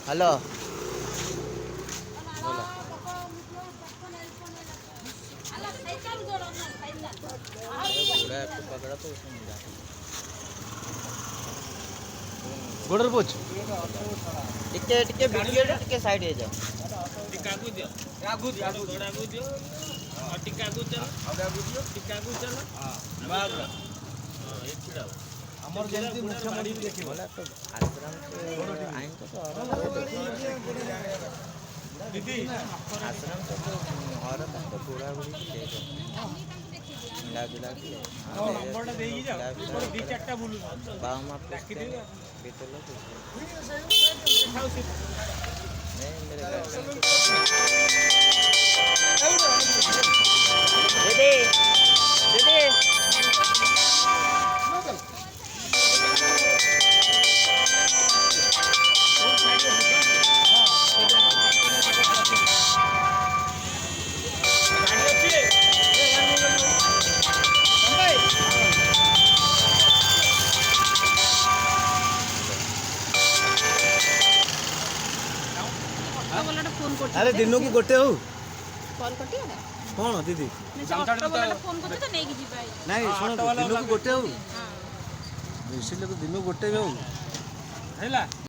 hello गोडर पोच टिके टिके वीडियो टिके साइड हे जाओ टिका को दियो आगु दियो थोड़ा आगु दियो और टिका को चल आगु दियो टिका को चल हां बाग हां एक छिड़ा हमर जल्दी मुख्यमंत्री देखियो बोला तो आश्रम से आइन तो दीदी आश्रम से तो औरत तो बूढ़ा बूढ़ी की ले जाओ मिला जुला के नंबरটা দেই যাও তোর দুই চারটা বলু बाबा माँ पूछते हैं बेटे लोग पूछते नहीं मेरे घर दीदी दीदी अरे दिनों की गोटे हो कॉल करती है कौन दीदी फोन करते तो नहीं की भाई नहीं सुनो दिनों की गोटे हो हां इसीलिए तो दिनों गोटे भी हो हैला